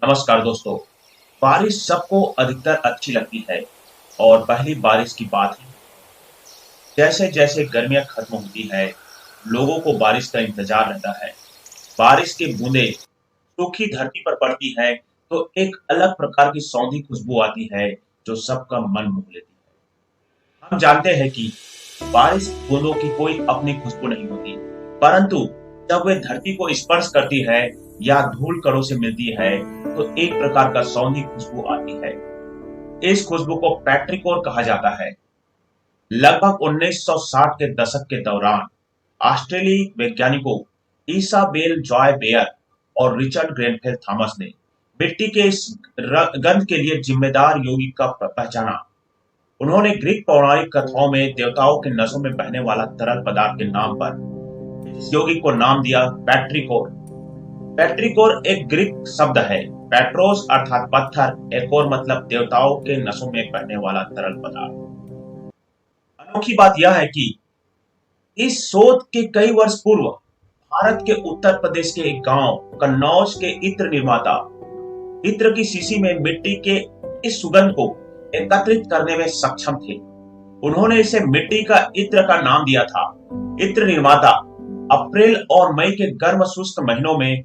नमस्कार दोस्तों। बारिश सबको अधिकतर अच्छी लगती है और पहली बारिश की बात ही जैसे जैसे गर्मियां खत्म होती है, लोगों को बारिश का इंतजार रहता है। बारिश की बूंदें सूखी धरती पर पड़ती है तो एक अलग प्रकार की सौंधी खुशबू आती है जो सबका मन मोह लेती है। हम जानते हैं कि बारिश की बूंदों की कोई अपनी खुशबू नहीं होती, परंतु जब वे धरती को स्पर्श करती है या धूल कणों से मिलती है तो एक प्रकार का सौंधी खुशबू आती है। इस खुशबू को पेट्रिकोर कहा जाता है। लगभग 1960 के दशक के दौरान ऑस्ट्रेलियाई वैज्ञानिकों इसाबेल जॉय बेयर और रिचर्ड ग्रेनफेल थॉमस ने मिट्टी के इस गंध के लिए जिम्मेदार यौगिक का पहचाना। उन्होंने ग्रीक पौराणिक कथाओं में देवताओं के नसों में बहने वाला तरल पदार्थ के नाम पर इस यौगिक को नाम दिया पेट्रिकोर। पेट्रिकोर एक ग्रीक शब्द है। पेट्रोस अर्थात पत्थर, एकोर मतलब देवताओं के नसों में बहने वाला तरल पदार्थ। अनोखी बात यह है कि इस शोध के कई वर्ष पूर्व भारत के उत्तर प्रदेश के एक गांव कन्नौज के इत्र निर्माता इत्र की शीशी में मिट्टी के इस सुगंध को एकत्रित करने में सक्षम थे। उन्होंने इसे मिट्टी का इत्र का नाम दिया था। इत्र निर्माता अप्रैल और मई के गर्म शुष्क महीनों में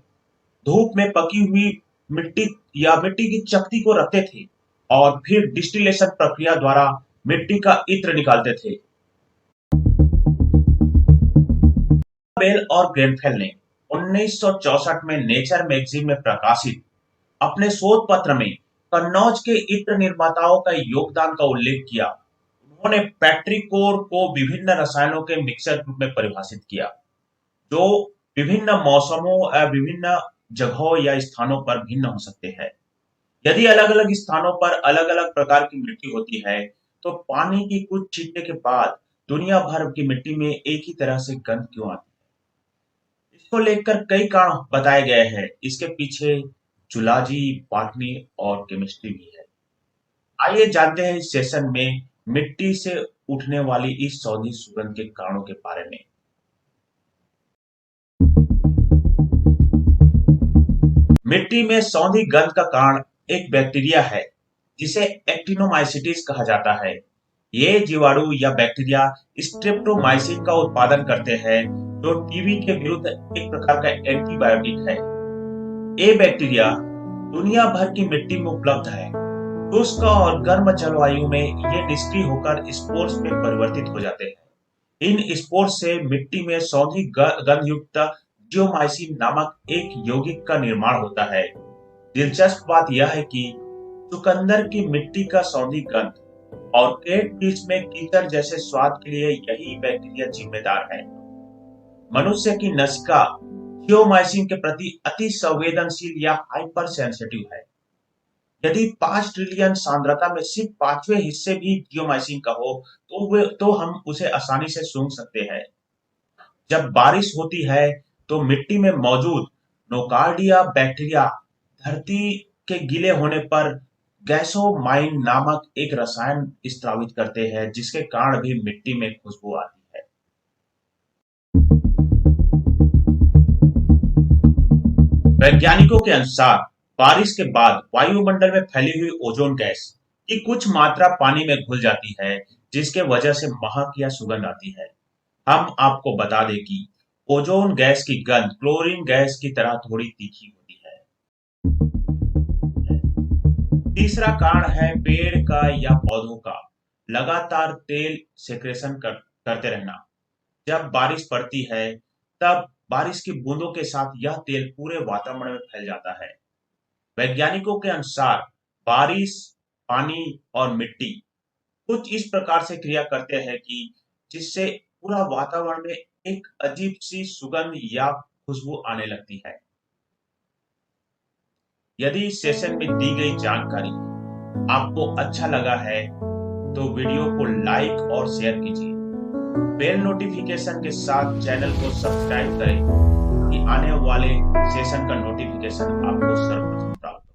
धूप में पकी हुई मिट्टी या मिट्टी की चकती को रखते थे और फिर डिस्टिलेशन प्रक्रिया द्वारा मिट्टी का इत्र निकालते थे। बेल और ग्रेनफेल ने 1964 में नेचर मैगजीन में प्रकाशित अपने शोध पत्र में कन्नौज के इत्र निर्माताओं का योगदान का उल्लेख किया। उन्होंने पेट्रिकोर को विभिन्न रसायनों के मिक्सर रूप में परिभाषित किया जो विभिन्न मौसमों विभिन्न जगहों या स्थानों पर भिन्न हो सकते हैं। यदि अलग-अलग स्थानों पर अलग-अलग प्रकार की मिट्टी होती है, तो पानी की कुछ छींटने के बाद दुनिया भर की मिट्टी में एक ही तरह से गंध क्यों आती है? इसको लेकर कई कारण बताए गए हैं। इसके पीछे जूलॉजी, बॉटनी और केमिस्ट्री भी है। आइए जानते हैं इस सेशन में मिट्टी से उठने वाली इस सौंधी सुगंध के कारणों के बारे में। मिट्टी में सौंधी गंध का कारण एक बैक्टीरिया है जिसे एक्टिनोमाइसीट्स कहा जाता है। ये जीवाणु या बैक्टीरिया स्ट्रेप्टोमाइसिन का उत्पादन करते हैं जो टीबी के विरुद्ध एक प्रकार का एंटीबायोटिक है। ये बैक्टीरिया दुनिया भर की मिट्टी में उपलब्ध है। शुष्क और गर्म जलवायु में ये निष्क्रिय होकर स्पोर्स में परिवर्तित हो जाते हैं। इन स्पोर्स से मिट्टी में सौंधी गंध युक्त जियोमाइसिन नामक एक यौगिक का निर्माण होता है। दिलचस्प बात यह है कि चुकंदर की मिट्टी का सौंधी गंध और कैटफिश में कीचड़ जैसे स्वाद के लिए यही बैक्टीरिया जिम्मेदार है। मनुष्य की नसिका जियोमाइसिन के प्रति अति संवेदनशील या हाइपर सेंसिटिव है। यदि 5 ट्रिलियन सांद्रता में सिर्फ 5वें हिस्से भी जियोमाइसिन का हो तो हम उसे आसानी से सूंघ सकते हैं। जब बारिश होती है तो मिट्टी में मौजूद नोकार्डिया बैक्टीरिया धरती के गीले होने पर गैसोमाइन नामक एक रसायन स्रावित करते हैं जिसके कारण भी मिट्टी में खुशबू आती है। वैज्ञानिकों के अनुसार बारिश के बाद वायुमंडल में फैली हुई ओजोन गैस की कुछ मात्रा पानी में घुल जाती है जिसके वजह से महक या सुगंध आती है। हम आपको बता दें कि ओजोन गैस की गंध क्लोरीन गैस की तरह थोड़ी तीखी होती है। तीसरा कारण है पेड़ का या पौधों का लगातार तेल सेक्रेशन करते रहना। जब बारिश पड़ती है तब बारिश की बूंदों के साथ यह तेल पूरे वातावरण में फैल जाता है। वैज्ञानिकों के अनुसार बारिश, पानी और मिट्टी कुछ इस प्रकार से क्रिया करते हैं कि जिससे पूरा वातावरण में एक अजीब सी सुगंध या खुशबू आने लगती है। यदि इस सेशन में दी गई जानकारी आपको अच्छा लगा है तो वीडियो को लाइक और शेयर कीजिए। बेल नोटिफिकेशन के साथ चैनल को सब्सक्राइब करें कि आने वाले सेशन का नोटिफिकेशन आपको सर्वप्रथम प्राप्त हो।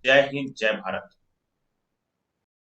जय हिंद, जय भारत।